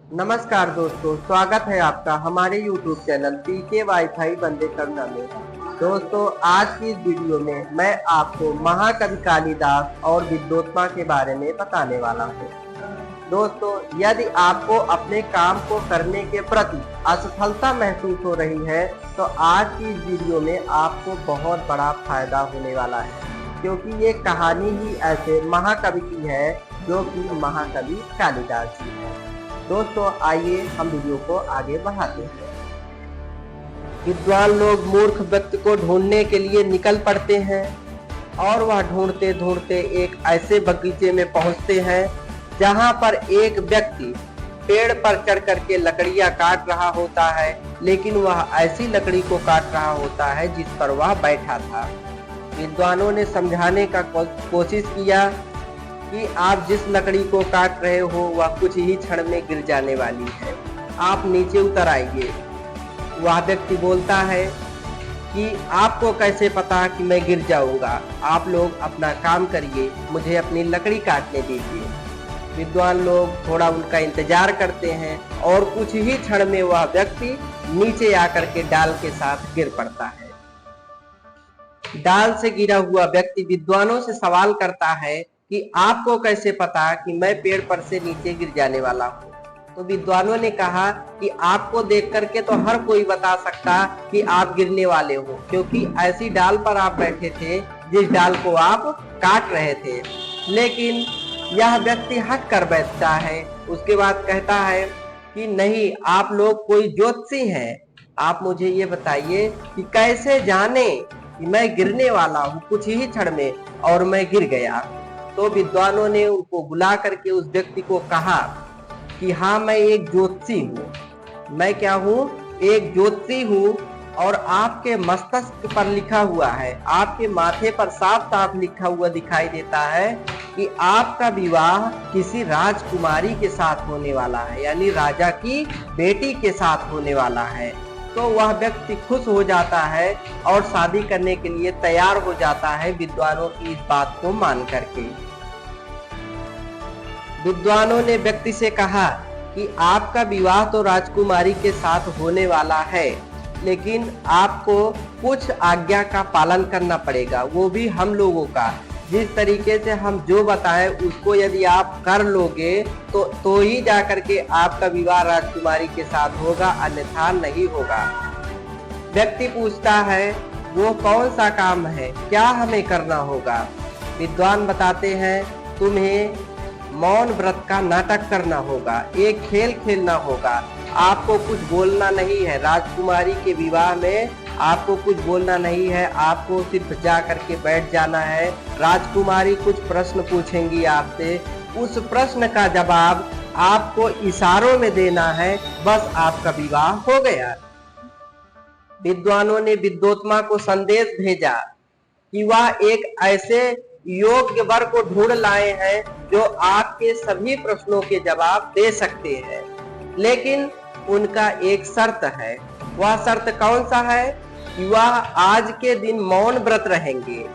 नमस्कार दोस्तों, स्वागत है आपका हमारे YouTube चैनल पीके वाईफाई बंदे करना में। दोस्तों, आज की इस वीडियो में मैं आपको महाकवि कालिदास और विद्वोत्मा के बारे में बताने वाला हूँ। दोस्तों, यदि आपको अपने काम को करने के प्रति असफलता महसूस हो रही है तो आज की इस वीडियो में आपको बहुत बड़ा फायदा होने वाला है, क्योंकि ये कहानी ही ऐसे महाकवि की है जो कि महाकवि कालिदास जी है। दोस्तों, आइए हम वीडियो को आगे बढ़ाते हैं। विद्वान लोग मूर्ख व्यक्ति को ढूंढने के लिए निकल पड़ते हैं और वह ढूंढते ढूंढते एक ऐसे बगीचे में पहुंचते हैं जहां पर एक व्यक्ति पेड़ पर चढ़ करके लकड़ियां काट रहा होता है, लेकिन वह ऐसी लकड़ी को काट रहा होता है जिस पर वह बैठा था। विद्वानों ने समझाने का कोशिश किया कि आप जिस लकड़ी को काट रहे हो वह कुछ ही क्षण में गिर जाने वाली है, आप नीचे उतर आइए। वह व्यक्ति बोलता है कि आपको कैसे पता कि मैं गिर जाऊंगा, आप लोग अपना काम करिए, मुझे अपनी लकड़ी काटने दीजिए। विद्वान लोग थोड़ा उनका इंतजार करते हैं और कुछ ही क्षण में वह व्यक्ति नीचे आकर के डाल के साथ गिर पड़ता है। डाल से गिरा हुआ व्यक्ति विद्वानों से सवाल करता है कि आपको कैसे पता कि मैं पेड़ पर से नीचे गिर जाने वाला हूँ। तो विद्वानों ने कहा कि आपको देख करके तो हर कोई बता सकता कि आप गिरने वाले हो, क्योंकि ऐसी डाल पर आप बैठे थे जिस डाल को आप काट रहे थे। लेकिन यह व्यक्ति हट कर बैठता है। उसके बाद कहता है कि नहीं, आप लोग कोई ज्योतिषी हैं, आप मुझे ये बताइए कि कैसे जाने कि मैं गिरने वाला हूँ कुछ ही क्षण में और मैं गिर गया। तो विद्वानों ने उनको बुला करके उस व्यक्ति को कहा कि हाँ, मैं एक ज्योतिषी हूँ। मैं क्या हूँ? एक ज्योतिषी हूँ। और आपके मस्तक पर लिखा हुआ है, आपके माथे पर साफ साफ लिखा हुआ दिखाई देता है कि आपका विवाह किसी राजकुमारी के साथ होने वाला है, यानी राजा की बेटी के साथ होने वाला है। तो वह व्यक्ति खुश हो जाता है और शादी करने के लिए तैयार हो जाता है विद्वानों की इस बात को मान करके। विद्वानों ने व्यक्ति से कहा कि आपका विवाह तो राजकुमारी के साथ होने वाला है, लेकिन आपको कुछ आज्ञा का पालन करना पड़ेगा, वो भी हम लोगों का। जिस तरीके से हम जो बताएं उसको यदि आप कर लोगे तो ही जा करके आपका विवाह राजकुमारी के साथ होगा, अन्यथा नहीं होगा। व्यक्ति पूछता है वो कौन सा काम है, क्या हमें करना होगा। विद्वान बताते हैं तुम्हें मौन व्रत का नाटक करना होगा, एक खेल खेलना होगा, आपको कुछ बोलना नहीं है। राजकुमारी के विवाह में आपको कुछ बोलना नहीं है, आपको सिर्फ जा करके बैठ जाना है। राजकुमारी कुछ प्रश्न पूछेंगी आपसे, उस प्रश्न का जवाब आपको इशारों में देना है, बस आपका विवाह हो गया। विद्वानों ने विद्वोत्मा को संदेश भेजा कि वह एक ऐसे योग्य वर को ढूंढ लाए हैं जो आपके सभी प्रश्नों के जवाब दे सकते हैं, लेकिन उनका एक शर्त है। वह शर्त कौन सा है कि वह आज के दिन मौन व्रत रहेंगे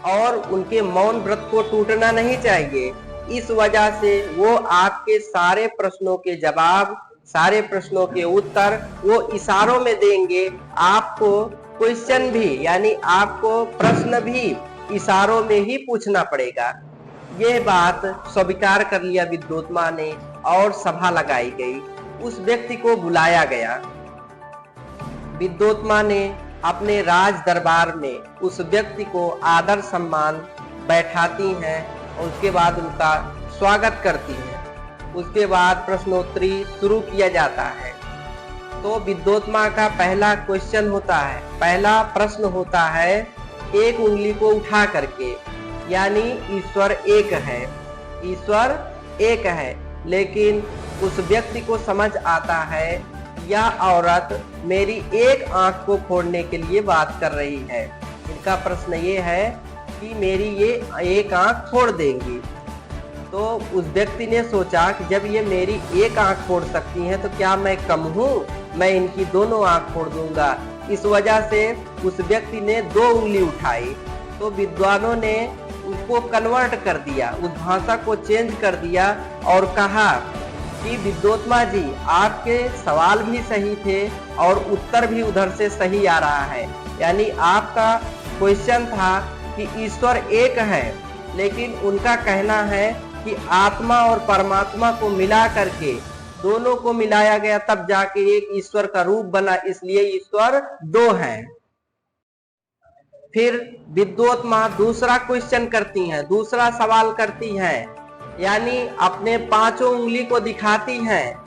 और उनके मौन व्रत को टूटना नहीं चाहिए। इस वजह से वो आपके सारे प्रश्नों के जवाब, सारे प्रश्नों के उत्तर वो इशारों में देंगे। आपको क्वेश्चन भी, यानी आपको प्रश्न भी इशारों में ही पूछना पड़ेगा। यह बात स्वीकार कर लिया विद्वोत्मा ने और सभा लगाई गई। उस व्यक्ति को बुलाया गया। विद्वोत्मा ने अपने राज दरबार में उस व्यक्ति को आदर सम्मान बैठाती हैं और उसके बाद उनका स्वागत करती हैं। उसके बाद प्रश्नोत्तरी शुरू किया जाता है। तो विद्वोत्मा का पहला क्वेश्चन होता है, पहला प्रश्न होता है एक उंगली को उठा करके, यानी ईश्वर एक है, ईश्वर एक है। लेकिन उस व्यक्ति को समझ आता है यह औरत मेरी एक आंख को फोड़ने के लिए बात कर रही है। इनका प्रश्न ये है कि मेरी ये एक आंख फोड़ देंगी। तो उस व्यक्ति ने सोचा कि जब ये मेरी एक आंख फोड़ सकती हैं तो क्या मैं कम हूँ, मैं इनकी दोनों आंख फोड़ दूंगा। इस वजह से उस व्यक्ति ने 2 उंगली उठाई। तो विद्वानों ने उसको कन्वर्ट कर दिया, उस भाषा को चेंज कर दिया और कहा कि विद्योत्मा जी, आपके सवाल भी सही थे और उत्तर भी उधर से सही आ रहा है। यानी आपका क्वेश्चन था कि ईश्वर एक है, लेकिन उनका कहना है कि आत्मा और परमात्मा को मिला करके, दोनों को मिलाया गया तब जाके एक ईश्वर का रूप बना, इसलिए ईश्वर दो हैं। फिर विद्योत्मा दूसरा क्वेश्चन करती हैं, दूसरा सवाल करती हैं, यानी अपने पांचों उंगली को दिखाती हैं।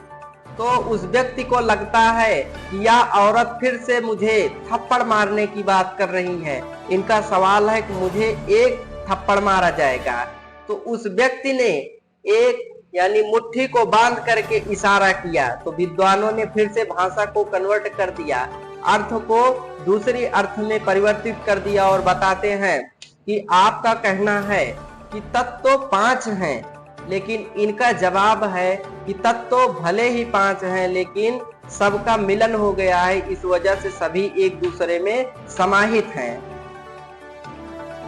तो उस व्यक्ति को लगता है कि यह औरत फिर से मुझे थप्पड़ मारने की बात कर रही है। इनका सवाल है कि मुझे एक थप्पड़ मारा जाएगा। तो उस व्यक्ति ने एक यानी मुट्ठी को बांध करके इशारा किया। तो विद्वानों ने फिर से भाषा को कन्वर्ट कर दिया, अर्थ को दूसरी अर्थ में परिवर्तित कर दिया और बताते हैं कि आपका कहना है कि तत्व तो 5 हैं, लेकिन इनका जवाब है कि तत्व तो भले ही 5 हैं, लेकिन सबका मिलन हो गया है, इस वजह से सभी एक दूसरे में समाहित हैं।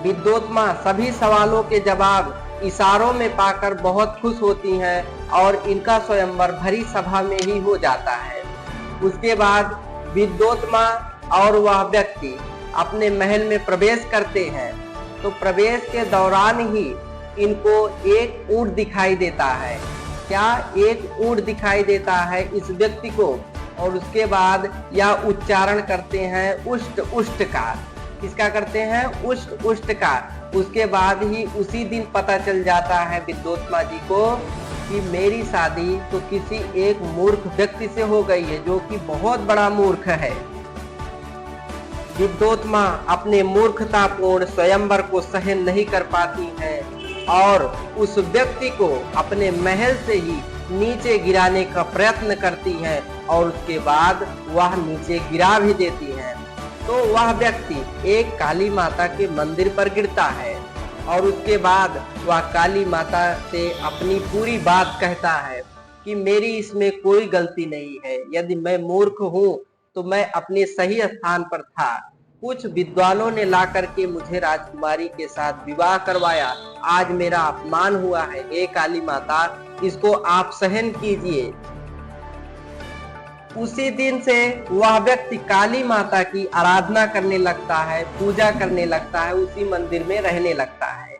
विद्योत्मा सभी सवालों के जवाब इशारों में पाकर बहुत खुश होती हैं और इनका स्वयंवर भरी सभा में ही हो जाता है। उसके बाद विद्योत्मा और वह व्यक्ति अपने महल में प्रवेश करते हैं। तो प्रवेश के दौरान ही इनको एक ऊंट दिखाई देता है। क्या एक ऊंट दिखाई देता है इस व्यक्ति को, और उसके बाद यह उच्चारण करते हैं उष्ट उष्ट का। किसका करते हैं? उष्ट उष्ट का। उसके बाद ही उसी दिन पता चल जाता है विद्योत्मा जी को कि मेरी शादी तो किसी एक मूर्ख व्यक्ति से हो गई है, जो कि बहुत बड़ा मूर्ख है। विद्योत्मा अपने मूर्खतापूर्ण स्वयंवर को सहन नहीं कर पाती हैं और उस व्यक्ति को अपने महल से ही नीचे गिराने का प्रयत्न करती हैं और उसके बाद वह नीचे गिरा भी देती हैं। तो वह व्यक्ति एक काली माता के मंदिर पर गिरता है और उसके बाद वह काली माता से अपनी पूरी बात कहता है कि मेरी इसमें कोई गलती नहीं है। यदि मैं मूर्ख हूँ तो मैं अपने सही स्थान पर था। कुछ विद्वानों ने ला करके मुझे राजकुमारी के साथ विवाह करवाया। आज मेरा अपमान हुआ है। हे काली माता, इसको आप सहन कीजिए। उसी दिन से वह व्यक्ति काली माता की आराधना करने लगता है, पूजा करने लगता है, उसी मंदिर में रहने लगता है।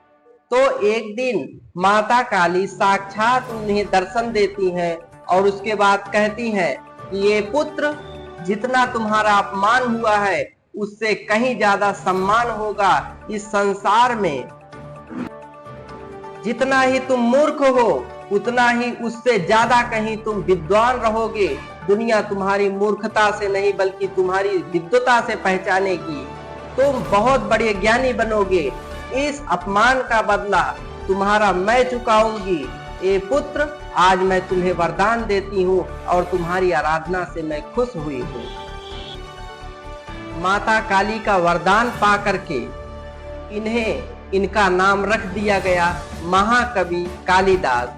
तो एक दिन माता काली साक्षात उन्हें दर्शन देती हैं और उसके बाद कहती हैं कि ये पुत्र, जितना तुम्हारा अपमान हुआ है उससे कहीं ज्यादा सम्मान होगा इस संसार में। जितना ही तुम मूर्ख हो उतना ही उससे ज्यादा कहीं तुम विद्वान रहोगे। दुनिया तुम्हारी मूर्खता से नहीं बल्कि तुम्हारी विद्वता से पहचानेगी। तुम बहुत बड़े ज्ञानी बनोगे। इस अपमान का बदला तुम्हारा मैं चुकाऊंगी। ए पुत्र, आज मैं तुम्हें वरदान देती हूँ और तुम्हारी आराधना से मैं खुश हुई हूँ। माता काली का वरदान पा करके इनका नाम रख दिया गया महाकवि कालिदास।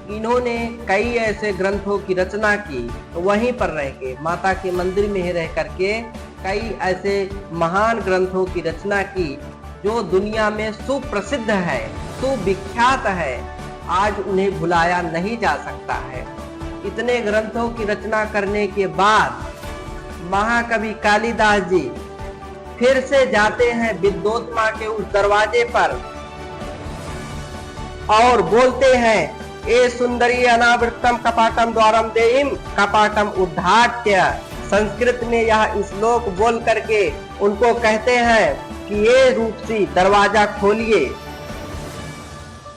इन्होंने कई ऐसे ग्रंथों की रचना की, वहीं पर रह के माता के मंदिर में रह करके कई ऐसे महान ग्रंथों की रचना की जो दुनिया में सुप्रसिद्ध है, सुविख्यात है। आज उन्हें भुलाया नहीं जा सकता है। इतने ग्रंथों की रचना करने के बाद महाकवि कालिदास जी फिर से जाते हैं विद्योत्मा के उस दरवाजे पर और बोलते हैं, ए सुंदरी अनावृतम कपाटम द्वारम देहिम कपाटम उद्घाट्य। संस्कृत में यह श्लोक बोल करके उनको कहते हैं कि ये रूपसी दरवाजा खोलिए।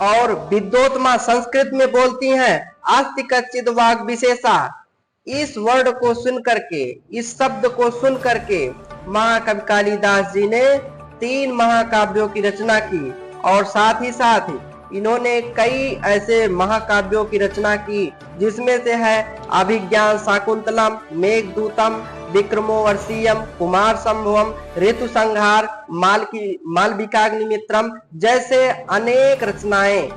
और विद्योत्मा संस्कृत में बोलती हैं, अस्ति कच्चिद वाग विशेषा। इस वर्ड को सुन करके, इस शब्द को सुन करके महाकवि कालिदास जी ने 3 महाकाव्यों की रचना की और साथ ही साथ इन्होंने कई ऐसे महाकाव्यों की रचना की जिसमें से है अभिज्ञान शाकुंतलम, मेघदूतम, विक्रमोर्वशीयम, कुमार संभवम, ऋतु संहार, मालविकाग्निमित्रम जैसे अनेक रचनाएं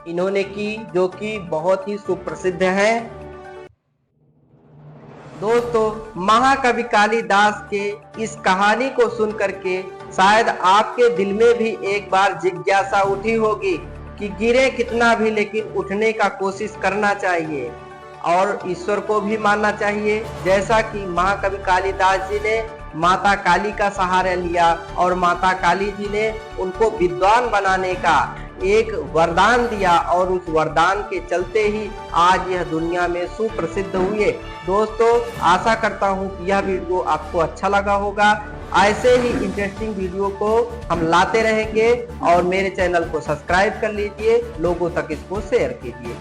इन्होंने की जो कि बहुत ही सुप्रसिद्ध हैं। दोस्तों, महाकवि कालिदास के इस कहानी को सुन करके शायद आपके दिल में भी एक बार जिज्ञासा उठी होगी कि गिरे कितना भी लेकिन उठने का कोशिश करना चाहिए। और ईश्वर को भी मानना चाहिए। जैसा कि महाकवि कालिदास जी ने माता काली का सहारा लिया और माता काली जी ने उनको विद्वान बनाने का एक वरदान दिया और उस वरदान के चलते ही आज यह दुनिया में सुप्रसिद्ध हुए। दोस्तों, आशा करता हूं कि यह वीडियो आपको अच्छा लगा होगा। ऐसे ही इंटरेस्टिंग वीडियो को हम लाते रहेंगे और मेरे चैनल को सब्सक्राइब कर लीजिए, लोगों तक इसको शेयर कीजिए।